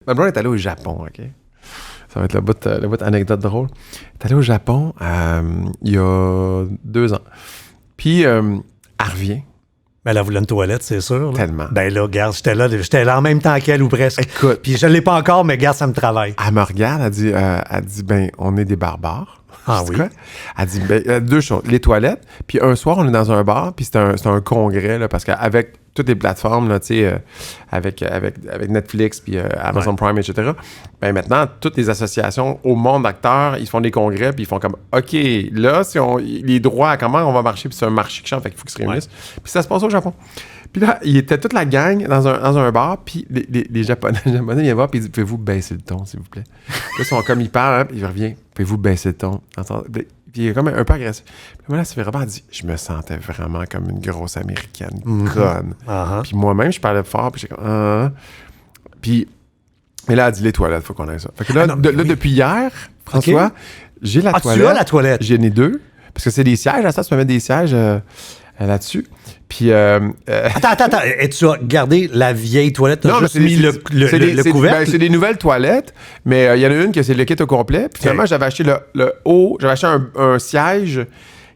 Ma blonde est allée au Japon, OK? Ça va être le bout anecdote drôle. Elle est allée au Japon il y a 2 ans. Puis, elle revient. Ben, elle voulait une toilette, c'est sûr. Là. Tellement. Ben là, regarde, j'étais là en même temps qu'elle ou presque. Écoute. Puis je l'ai pas encore, mais regarde, ça me travaille. Elle me regarde, elle dit, ben, on est des barbares. Ah oui? Quoi? Elle dit, ben, 2 choses. Les toilettes, puis un soir, on est dans un bar, puis c'est un congrès, là, parce qu'avec toutes les plateformes, là, tu sais, avec Netflix, puis Amazon Prime, etc., ben maintenant, toutes les associations au monde d'acteurs, ils font des congrès, puis ils font comme, OK, là, les droits, comment on va marcher, puis c'est un marché qui change, fait qu'il faut qu'ils se réunissent. Ouais. Puis ça se passe au Japon. Puis là, il était toute la gang dans un bar, puis les Japonais viennent voir, puis ils disent, pouvez-vous baisser le ton, s'il vous plaît? Là, ils sont comme, ils parlent, hein, puis il revient, pouvez-vous baisser le ton? Puis il est comme un peu agressif. Puis moi, là, ça fait vraiment dit, je me sentais vraiment comme une grosse américaine, conne. Uh-huh. Puis moi-même, je parlais fort, puis j'étais comme, Puis, mais là, elle dit, les toilettes, faut qu'on ait ça. Fait que là, depuis hier, François, j'ai la toilette. Tu as la toilette? J'en ai 2, parce que c'est des sièges, à ça, tu peux mettre des sièges là-dessus. Puis, Attends. Et tu as gardé la vieille toilette? Tu as juste mis le couvercle? C'est des nouvelles toilettes, mais il y en a une que c'est le kit au complet. Puis finalement, j'avais acheté le haut, j'avais acheté un siège.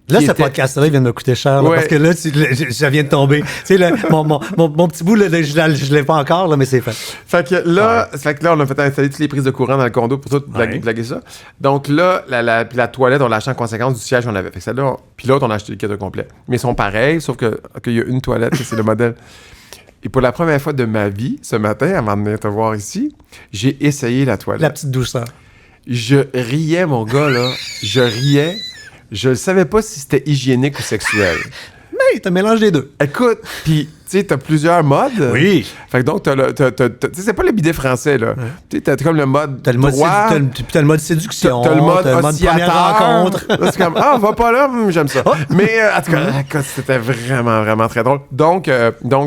Là, ce podcast-là, il vient de me coûter cher, là, parce que là, ça vient de tomber. Tu sais, mon petit bout, là, je l'ai pas encore, là, mais c'est fait. Fait que là, on a fait installer toutes les prises de courant dans le condo pour tout blaguer ça. Donc là, la toilette, on l'a acheté en conséquence du siège qu'on avait. Fait que celle-là, puis l'autre, on a acheté le kit au complet. Mais ils sont pareils, sauf qu'il y a une toilette, c'est le modèle. Et pour la première fois de ma vie, ce matin, avant de venir te voir ici, j'ai essayé la toilette. La petite douceur. Je riais, mon gars, là. Je riais. Je ne savais pas si c'était hygiénique ou sexuel. Mais t'as mélangé les deux. Écoute, puis tu sais, t'as plusieurs modes. Oui. Fait que donc, tu sais, c'est pas le bidet français, là. Ouais. Tu sais, t'as comme le mode t'as le mode droit. T'as le mode séduction. T'as le mode première rencontre. Là, c'est comme, va pas là, j'aime ça. Mais en tout cas, écoute, c'était vraiment, vraiment très drôle. Donc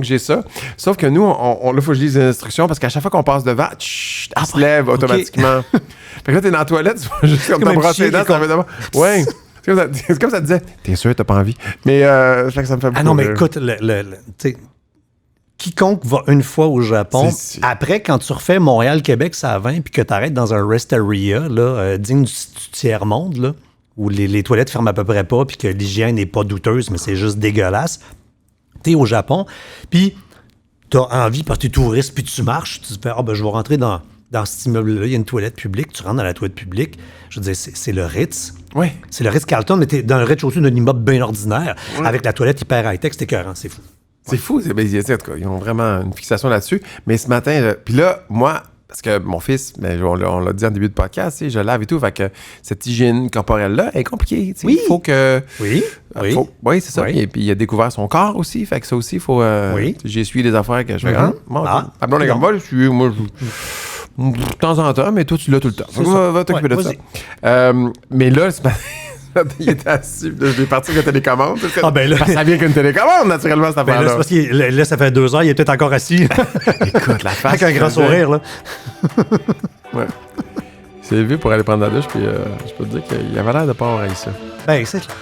j'ai ça. Sauf que nous, là, faut que je lise les instructions parce qu'à chaque fois qu'on passe devant, elle se lève automatiquement. Fait que là, t'es dans la toilette, tu vas juste comme t'as brossé les dents, ça fait d'abord. Ouais. C'est comme ça te disait, t'es sûr, t'as pas envie. Mais ça me fait beaucoup. Ah non, mais écoute, quiconque va une fois au Japon, après, quand tu refais Montréal-Québec, ça à 20, puis que t'arrêtes dans un restaria, là, digne du tiers-monde, là, où les toilettes ferment à peu près pas, puis que l'hygiène n'est pas douteuse, mais c'est juste dégueulasse. T'es au Japon, puis t'as envie, parce que t'es touriste, puis tu marches, tu te fais, je vais rentrer dans cet immeuble-là, il y a une toilette publique, tu rentres dans la toilette publique, je veux dire, c'est le Ritz. Oui. C'est le Ritz-Carlton, mais t'es dans le rez-de-chaussée d'un immeuble bien ordinaire, avec la toilette hyper high-tech, c'est écœurant, c'est fou. C'est fou, en tout cas, ils ont vraiment une fixation là-dessus. Mais ce matin, puis là, moi, parce que mon fils, on l'a dit en début de podcast, je lave et tout, fait que cette hygiène corporelle-là est compliquée. Oui. Il faut que... Oui. Oui, c'est ça. Oui. Puis il a découvert son corps aussi, fait que ça aussi, il faut... J'ai essuyé des affaires que je fais, bon, les gars, moi, de temps en temps, mais toi, tu l'as tout le temps. Va t'occuper de ça. Mais là, ce matin... Il était assis, je l'ai parti avec la télécommande. Ça vient qu'une télécommande, naturellement, cette affaire-là. Là, c'est parce que là, ça fait 2 heures, il est peut-être encore assis. Écoute, la face. Avec un grand sourire, là. Ouais. Il s'est levé pour aller prendre la douche, puis je peux te dire qu'il avait l'air de pas avoir haï ça. Ben, c'est clair.